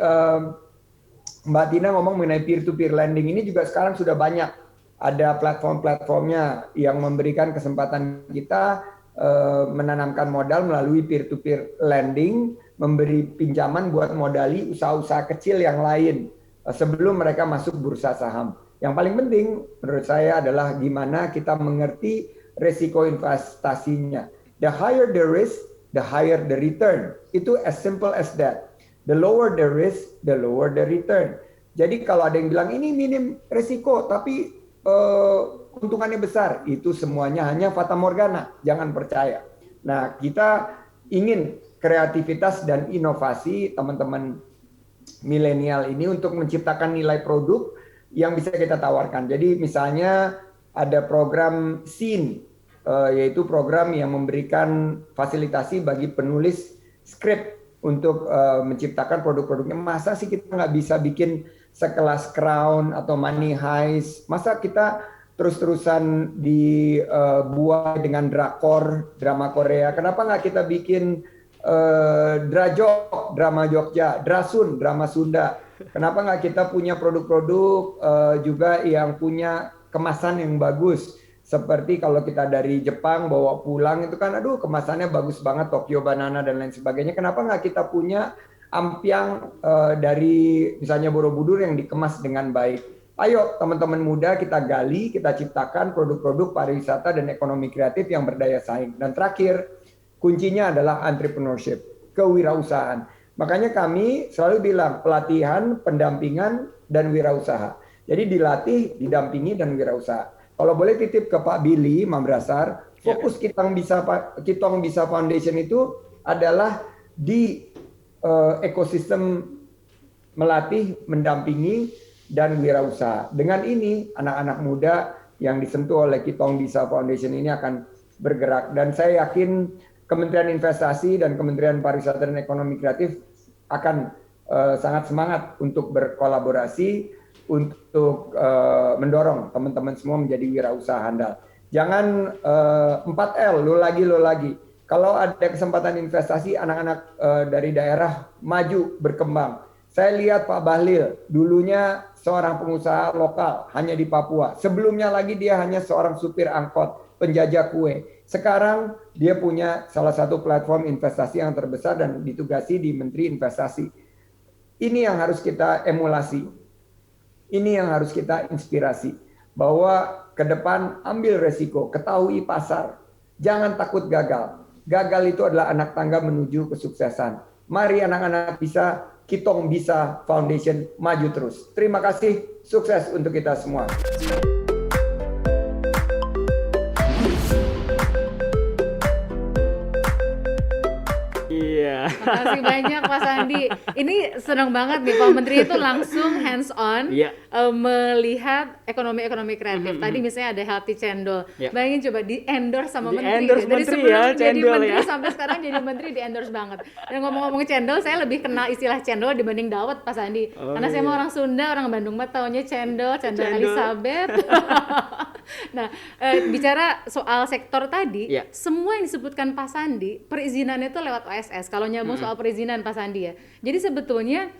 Mbak Tina ngomong mengenai peer-to-peer lending, ini juga sekarang sudah banyak. Ada platform-platformnya yang memberikan kesempatan kita menanamkan modal melalui peer-to-peer lending, memberi pinjaman buat modali usaha-usaha kecil yang lain sebelum mereka masuk bursa saham. Yang paling penting menurut saya adalah gimana kita mengerti resiko investasinya. The higher the risk, the higher the return. Itu as simple as that. The lower the risk, the lower the return. Jadi kalau ada yang bilang ini minim resiko tapi keuntungannya besar, itu semuanya hanya fata morgana, jangan percaya. Nah, kita ingin kreativitas dan inovasi teman-teman milenial ini untuk menciptakan nilai produk yang bisa kita tawarkan. Jadi misalnya ada program SEEN, yaitu program yang memberikan fasilitasi bagi penulis skrip untuk menciptakan produk-produknya. Masa sih kita nggak bisa bikin sekelas Crown atau Money Heist? Masa kita terus-terusan dibuai dengan drama Korea? Kenapa nggak kita bikin Drajok, drama Jogja, Drasun, drama Sunda? Kenapa nggak kita punya produk-produk juga yang punya kemasan yang bagus? Seperti kalau kita dari Jepang bawa pulang itu kan, aduh kemasannya bagus banget, Tokyo Banana dan lain sebagainya. Kenapa nggak kita punya ampiang dari misalnya Borobudur yang dikemas dengan baik? Ayo teman-teman muda kita gali, kita ciptakan produk-produk pariwisata dan ekonomi kreatif yang berdaya saing. Dan terakhir, kuncinya adalah entrepreneurship, kewirausahaan. Makanya kami selalu bilang pelatihan, pendampingan, dan wirausaha. Jadi dilatih, didampingi, dan wirausaha. Kalau boleh titip ke Pak Billy Mambrasar, fokus Kitong Bisa Foundation itu adalah di ekosistem melatih, mendampingi, dan wirausaha. Dengan ini, anak-anak muda yang disentuh oleh Kitong Bisa Foundation ini akan bergerak. Dan saya yakin Kementerian Investasi dan Kementerian Pariwisata dan Ekonomi Kreatif akan sangat semangat untuk berkolaborasi untuk mendorong teman-teman semua menjadi wirausaha handal. Jangan 4L, lo lagi. Kalau ada kesempatan investasi, anak-anak dari daerah maju, berkembang. Saya lihat Pak Bahlil, dulunya seorang pengusaha lokal, hanya di Papua. Sebelumnya lagi dia hanya seorang supir angkot, penjajah kue. Sekarang dia punya salah satu platform investasi yang terbesar dan ditugasi di Menteri Investasi. Ini yang harus kita emulasi. Ini yang harus kita inspirasi, bahwa ke depan ambil resiko, ketahui pasar, jangan takut gagal. Gagal itu adalah anak tangga menuju kesuksesan. Mari anak-anak bisa, Kitong Bisa Foundation maju terus. Terima kasih, sukses untuk kita semua. Iya, Iya. Makasih banyak Pak Sandi. Ini senang banget nih Pak Menteri itu langsung hands on Iya. melihat ekonomi kreatif. Tadi misalnya ada Healthy Cendol. Iya. Bayangin coba di endorse sama menteri. Di-endorse Dari menteri sebelum ya, jadi cendol menteri ya. sampai sekarang jadi menteri di endorse banget. Dan ngomong-ngomong cendol, saya lebih kenal istilah cendol dibanding dawet Pak Sandi. Oh, Karena saya iya. mau orang Sunda, orang Bandung mah taunya cendol Cendol. Elizabeth. Nah, bicara soal sektor tadi, Iya. semua yang disebutkan Pak Sandi, perizinannya itu lewat OSS. Kalau nyambung soal perizinan Pak Sandi ya. Jadi sebetulnya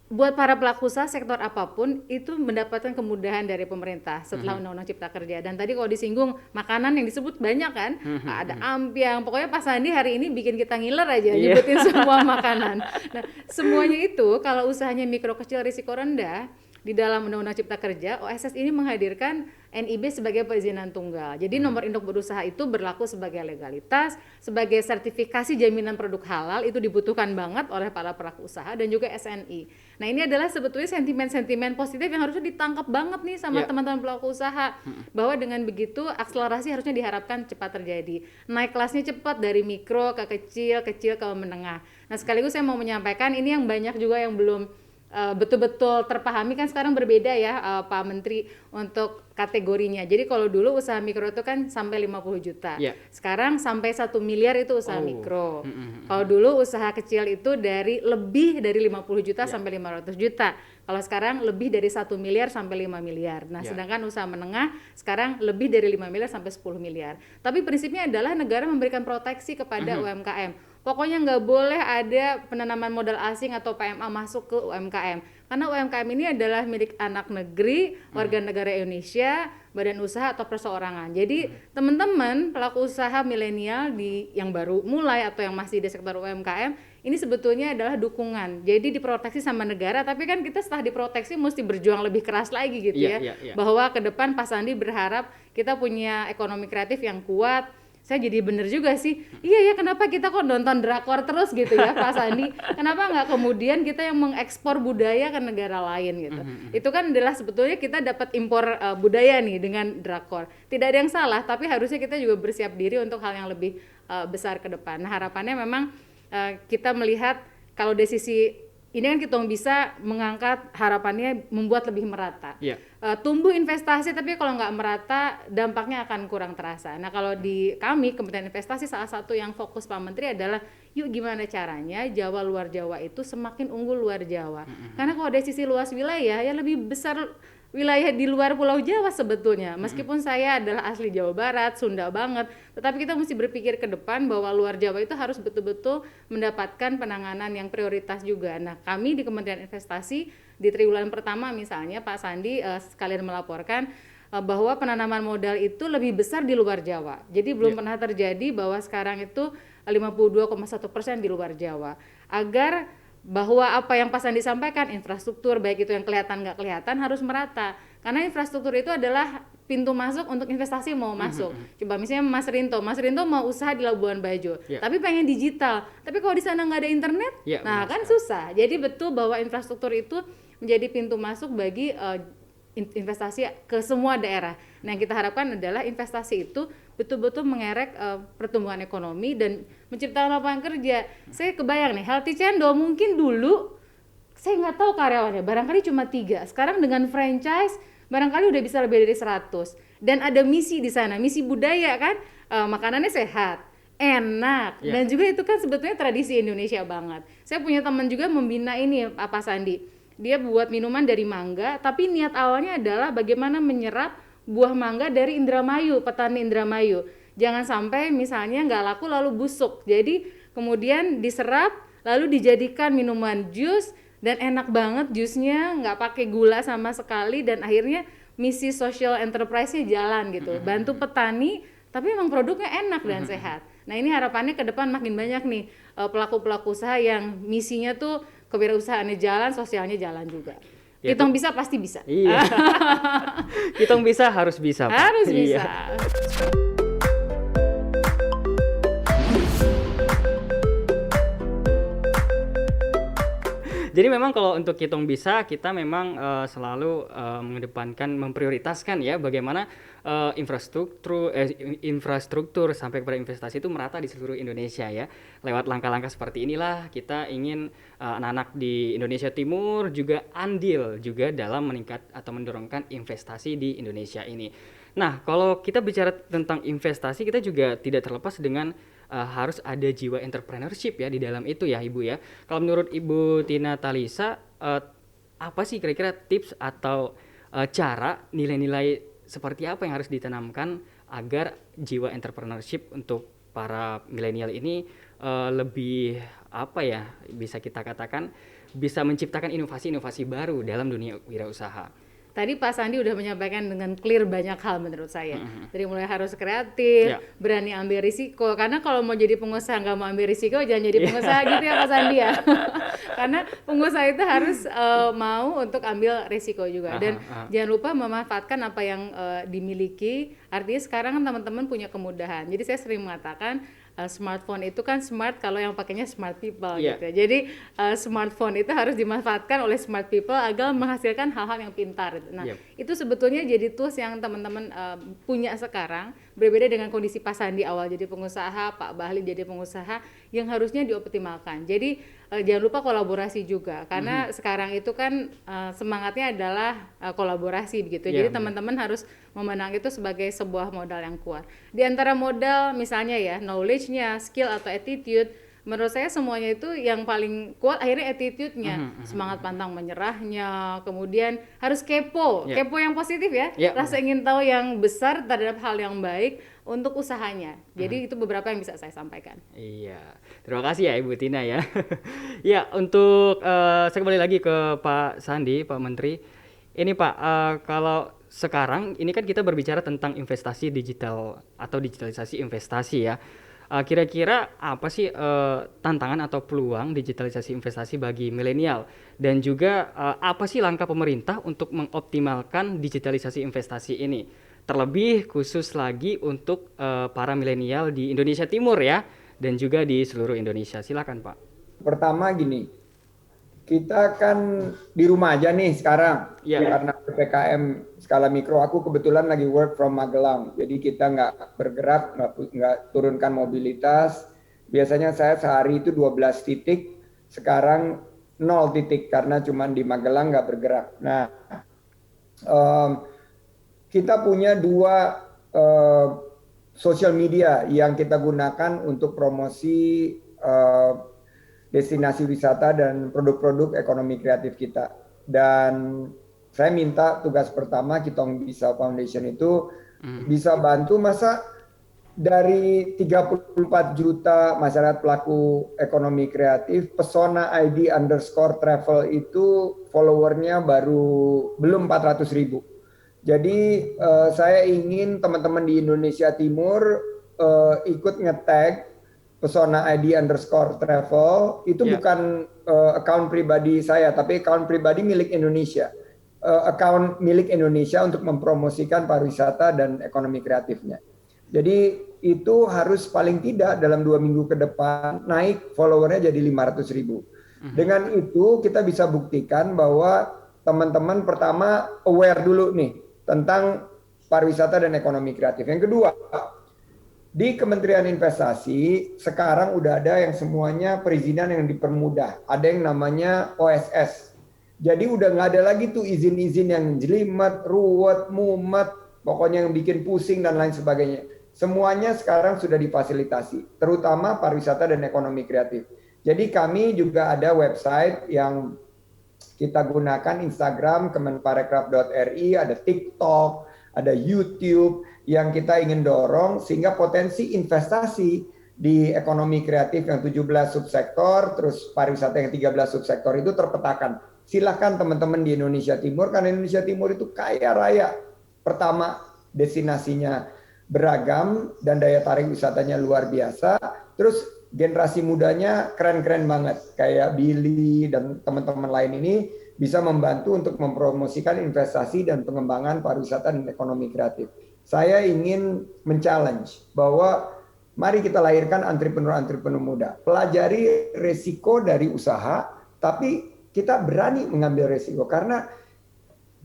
buat para pelaku usaha sektor apapun itu mendapatkan kemudahan dari pemerintah setelah Undang-Undang Cipta Kerja. Dan tadi kalau disinggung makanan yang disebut banyak kan, ada ampiang. Pokoknya Pak Sandi hari ini bikin kita ngiler aja nyebutin semua makanan. Nah, semuanya itu kalau usahanya mikro kecil risiko rendah di dalam Undang-Undang Cipta Kerja, OSS ini menghadirkan NIB sebagai perizinan tunggal. Jadi nomor induk berusaha itu berlaku sebagai legalitas, sebagai sertifikasi jaminan produk halal, itu dibutuhkan banget oleh para pelaku usaha dan juga SNI. Nah, ini adalah sebetulnya sentimen-sentimen positif yang harusnya ditangkap banget nih sama teman-teman pelaku usaha, bahwa dengan begitu akselerasi harusnya diharapkan cepat terjadi. Naik kelasnya cepat dari mikro ke kecil, kecil ke menengah. Nah, sekaligus saya mau menyampaikan ini yang banyak juga yang belum betul-betul terpahami kan sekarang berbeda ya Pak Menteri untuk kategorinya. Jadi kalau dulu usaha mikro itu kan sampai 50 juta. Sekarang sampai 1 miliar itu usaha mikro. Kalau dulu usaha kecil itu lebih dari 50 juta sampai 500 juta. Kalau sekarang lebih dari 1 miliar sampai 5 miliar. Nah, sedangkan usaha menengah sekarang lebih dari 5 miliar sampai 10 miliar. Tapi prinsipnya adalah negara memberikan proteksi kepada UMKM. Pokoknya nggak boleh ada penanaman modal asing atau PMA masuk ke UMKM. Karena UMKM ini adalah milik anak negeri, warga negara Indonesia, badan usaha atau perseorangan. Jadi teman-teman pelaku usaha milenial yang baru mulai atau yang masih di sektor UMKM, ini sebetulnya adalah dukungan. Jadi diproteksi sama negara, tapi kan kita setelah diproteksi mesti berjuang lebih keras lagi gitu ya. Bahwa ke depan Pak Sandi berharap kita punya ekonomi kreatif yang kuat. Saya jadi bener juga sih, iya ya kenapa kita kok nonton drakor terus gitu ya Pak Sandi, kenapa nggak kemudian kita yang mengekspor budaya ke negara lain gitu. Itu kan adalah sebetulnya kita dapat impor budaya nih dengan drakor. Tidak ada yang salah, tapi harusnya kita juga bersiap diri untuk hal yang lebih besar ke depan. Nah, harapannya memang kita melihat kalau dari sisi ini kan kita bisa mengangkat harapannya membuat lebih merata. Tumbuh investasi, tapi kalau nggak merata dampaknya akan kurang terasa. Nah, kalau di kami Kementerian Investasi, salah satu yang fokus Pak Menteri adalah yuk gimana caranya Jawa luar Jawa itu semakin unggul luar Jawa. Karena kalau dari sisi luas wilayah ya lebih besar wilayah di luar Pulau Jawa sebetulnya. Meskipun saya adalah asli Jawa Barat, Sunda banget, tetapi kita mesti berpikir ke depan bahwa luar Jawa itu harus betul-betul mendapatkan penanganan yang prioritas juga. Nah, kami di Kementerian Investasi di triwulan pertama misalnya Pak Sandi sekalian melaporkan bahwa penanaman modal itu lebih besar di luar Jawa. Jadi belum pernah terjadi bahwa sekarang itu 52,1% di luar Jawa. Agar bahwa apa yang Pak Sandi sampaikan, infrastruktur baik itu yang kelihatan nggak kelihatan harus merata. Karena infrastruktur itu adalah pintu masuk untuk investasi mau masuk. Coba misalnya Mas Rinto mau usaha di Labuan Bajo, tapi pengen digital. Tapi kalau di sana nggak ada internet, nah kan susah. Jadi betul bahwa infrastruktur itu menjadi pintu masuk bagi investasi ke semua daerah. Nah, yang kita harapkan adalah investasi itu betul-betul mengerek pertumbuhan ekonomi dan menciptakan lapangan kerja. Saya kebayang nih, Healthy Cendol mungkin dulu saya nggak tahu karyawannya, barangkali cuma 3. Sekarang dengan franchise barangkali udah bisa lebih dari 100. Dan ada misi di sana, misi budaya kan, makanannya sehat, enak, dan juga itu kan sebetulnya tradisi Indonesia banget. Saya punya teman juga membina ini Pak Sandi. Dia buat minuman dari mangga, tapi niat awalnya adalah bagaimana menyerap buah mangga dari Indramayu, petani Indramayu. Jangan sampai misalnya nggak laku lalu busuk. Jadi kemudian diserap, lalu dijadikan minuman jus, dan enak banget jusnya, nggak pakai gula sama sekali, dan akhirnya misi social enterprise-nya jalan gitu. Bantu petani, tapi memang produknya enak dan sehat. Nah, ini harapannya ke depan makin banyak nih pelaku-pelaku usaha yang misinya tuh kewirausahaannya jalan, sosialnya jalan juga. Kitong bisa pasti bisa. Iya. Kitong bisa harus bisa, Pak. Harus bisa. Jadi memang kalau untuk hitung bisa, kita memang selalu mengedepankan, memprioritaskan ya bagaimana infrastruktur sampai kepada investasi itu merata di seluruh Indonesia ya. Lewat langkah-langkah seperti inilah kita ingin anak-anak di Indonesia Timur juga andil juga dalam meningkat atau mendorongkan investasi di Indonesia ini. Nah, kalau kita bicara tentang investasi, kita juga tidak terlepas dengan harus ada jiwa entrepreneurship ya di dalam itu ya Ibu ya. Kalau menurut Ibu Tina Talisa, apa sih kira-kira tips atau cara nilai-nilai seperti apa yang harus ditanamkan agar jiwa entrepreneurship untuk para milenial ini lebih apa ya, bisa kita katakan bisa menciptakan inovasi-inovasi baru dalam dunia wirausaha. Tadi Pak Sandi udah menyampaikan dengan clear banyak hal menurut saya. Dari mulai harus kreatif, berani ambil risiko. Karena kalau mau jadi pengusaha nggak mau ambil risiko, jangan jadi pengusaha gitu ya Pak Sandi ya. Karena pengusaha itu harus mau untuk ambil risiko juga. Dan jangan lupa memanfaatkan apa yang dimiliki. Artinya sekarang kan teman-teman punya kemudahan. Jadi saya sering mengatakan smartphone itu kan smart kalau yang pakainya smart people gitu ya. Jadi smartphone itu harus dimanfaatkan oleh smart people agar menghasilkan hal-hal yang pintar gitu. Nah, itu sebetulnya jadi tools yang teman-teman punya sekarang, berbeda dengan kondisi Pak Sandi awal jadi pengusaha, Pak Bahlil jadi pengusaha yang harusnya dioptimalkan. Jadi jangan lupa kolaborasi juga karena sekarang itu kan semangatnya adalah kolaborasi begitu. Jadi teman-teman harus memandang itu sebagai sebuah modal yang kuat. Di antara modal misalnya ya knowledge-nya, skill atau attitude, menurut saya semuanya itu yang paling kuat akhirnya attitude-nya, semangat pantang menyerahnya, kemudian harus kepo yang positif ya, rasa ingin tahu yang besar terhadap hal yang baik untuk usahanya. Jadi itu beberapa yang bisa saya sampaikan. Iya, terima kasih ya Ibu Tina ya. Ya, untuk saya kembali lagi ke Pak Sandi, Pak Menteri. Ini Pak, kalau sekarang ini kan kita berbicara tentang investasi digital atau digitalisasi investasi ya. Kira-kira apa sih tantangan atau peluang digitalisasi investasi bagi milenial, dan juga apa sih langkah pemerintah untuk mengoptimalkan digitalisasi investasi ini, terlebih khusus lagi untuk para milenial di Indonesia Timur ya, dan juga di seluruh Indonesia. Silakan Pak. Pertama gini, kita kan di rumah aja nih sekarang karena PPKM skala mikro. Aku kebetulan lagi work from Magelang, jadi kita nggak bergerak, nggak turunkan mobilitas. Biasanya saya sehari itu 12 titik, sekarang 0 titik karena cuma di Magelang nggak bergerak. Nah, kita punya 2 social media yang kita gunakan untuk promosi destinasi wisata dan produk-produk ekonomi kreatif kita. Dan saya minta tugas pertama Kitong Bisa Foundation itu bisa bantu, masa dari 34 juta masyarakat pelaku ekonomi kreatif, Pesona ID_travel itu followernya belum 400.000. Jadi saya ingin teman-teman di Indonesia Timur ikut nge-tag Pesona ID_travel itu bukan account pribadi saya, tapi account pribadi milik Indonesia. Account milik Indonesia untuk mempromosikan pariwisata dan ekonomi kreatifnya. Jadi itu harus paling tidak dalam 2 minggu ke depan naik followernya jadi 500.000. Dengan itu kita bisa buktikan bahwa teman-teman pertama aware dulu nih tentang pariwisata dan ekonomi kreatif. Yang kedua, di Kementerian Investasi sekarang udah ada yang semuanya perizinan yang dipermudah. Ada yang namanya OSS. Jadi udah nggak ada lagi tuh izin-izin yang jelimet, ruwet, mumet, pokoknya yang bikin pusing dan lain sebagainya. Semuanya sekarang sudah difasilitasi, terutama pariwisata dan ekonomi kreatif. Jadi kami juga ada website yang kita gunakan, Instagram kemenparekraf.ri, ada TikTok, ada YouTube yang kita ingin dorong sehingga potensi investasi di ekonomi kreatif yang 17 subsektor, terus pariwisata yang 13 subsektor itu terpetakan. Silakan teman-teman di Indonesia Timur, karena Indonesia Timur itu kaya raya. Pertama, destinasinya beragam dan daya tarik wisatanya luar biasa. Terus generasi mudanya keren-keren banget, kayak Billy dan teman-teman lain ini bisa membantu untuk mempromosikan investasi dan pengembangan pariwisata dan ekonomi kreatif. Saya ingin men-challenge bahwa mari kita lahirkan entrepreneur-entrepreneur muda. Pelajari resiko dari usaha, tapi kita berani mengambil resiko karena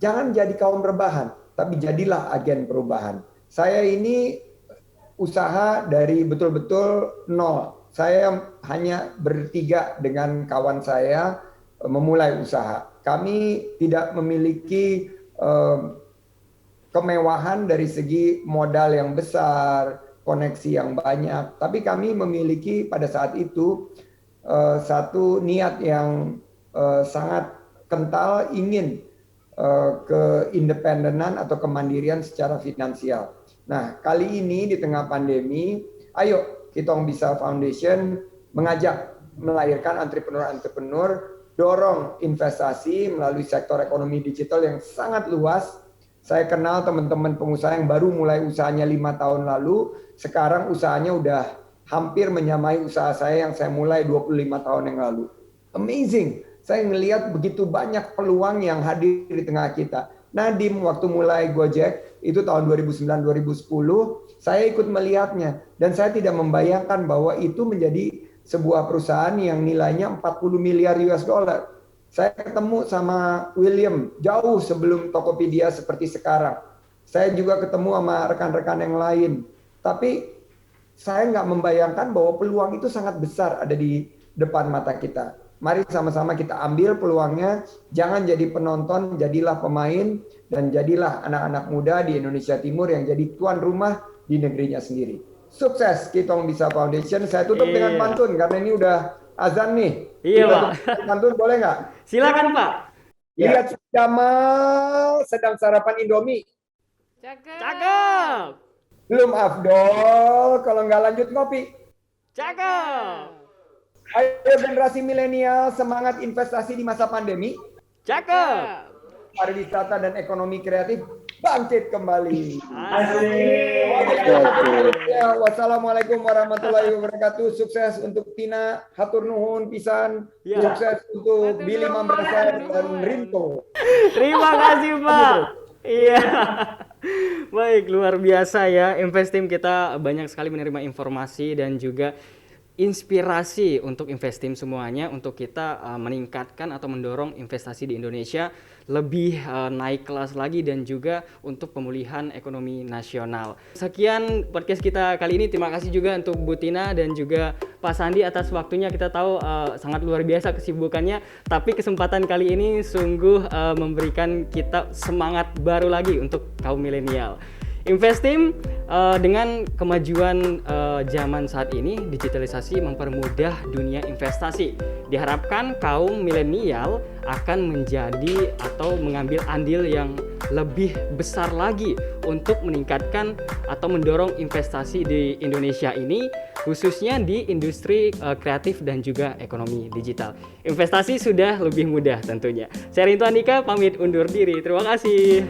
jangan jadi kaum rebahan, tapi jadilah agen perubahan. Saya ini usaha dari betul-betul nol. Saya hanya bertiga dengan kawan saya memulai usaha. Kami tidak memiliki kemewahan dari segi modal yang besar, koneksi yang banyak, tapi kami memiliki pada saat itu satu niat yang sangat kental, ingin keindependenan atau kemandirian secara finansial. Nah, kali ini di tengah pandemi, ayo Kitong Bisa Foundation mengajak melahirkan entrepreneur-entrepreneur, dorong investasi melalui sektor ekonomi digital yang sangat luas. Saya kenal teman-teman pengusaha yang baru mulai usahanya 5 tahun lalu, sekarang usahanya udah hampir menyamai usaha saya yang saya mulai 25 tahun yang lalu. Amazing! Saya melihat begitu banyak peluang yang hadir di tengah kita. Nadim waktu mulai Gojek, itu tahun 2009-2010, saya ikut melihatnya. Dan saya tidak membayangkan bahwa itu menjadi sebuah perusahaan yang nilainya 40 miliar US dollar. Saya ketemu sama William jauh sebelum Tokopedia seperti sekarang. Saya juga ketemu sama rekan-rekan yang lain. Tapi saya nggak membayangkan bahwa peluang itu sangat besar ada di depan mata kita. Mari sama-sama kita ambil peluangnya, jangan jadi penonton, jadilah pemain, dan jadilah anak-anak muda di Indonesia Timur yang jadi tuan rumah di negerinya sendiri. Sukses Kitong Bisa Foundation. Saya tutup dengan pantun, karena ini udah azan nih. Iya, Pak. Pantun boleh nggak? Silakan, Pak. Lihat si Jamal sedang sarapan Indomie. Cakep. Belum afdol kalau nggak lanjut ngopi. Cakep. Ayo generasi milenial semangat investasi di masa pandemi. Cakep. Pariwisata dan ekonomi kreatif bangkit kembali. Ya, wassalamualaikum warahmatullahi wabarakatuh. Sukses untuk Tina, hatur nuhun pisan. Ya. Sukses untuk Billy Mamberser dan Rinto. Terima kasih, Pak. Iya. Baik, luar biasa ya. Investim kita banyak sekali menerima informasi dan juga inspirasi untuk Investim semuanya untuk kita meningkatkan atau mendorong investasi di Indonesia lebih naik kelas lagi dan juga untuk pemulihan ekonomi nasional. Sekian podcast kita kali ini. Terima kasih juga untuk Bu Tina dan juga Pak Sandi atas waktunya. Kita tahu sangat luar biasa kesibukannya, tapi kesempatan kali ini sungguh memberikan kita semangat baru lagi untuk kaum milenial. Investim dengan kemajuan zaman saat ini, digitalisasi mempermudah dunia investasi. Diharapkan kaum milenial akan menjadi atau mengambil andil yang lebih besar lagi untuk meningkatkan atau mendorong investasi di Indonesia ini, khususnya di industri kreatif dan juga ekonomi digital. Investasi sudah lebih mudah tentunya. Saya Rinto Andika pamit undur diri. Terima kasih.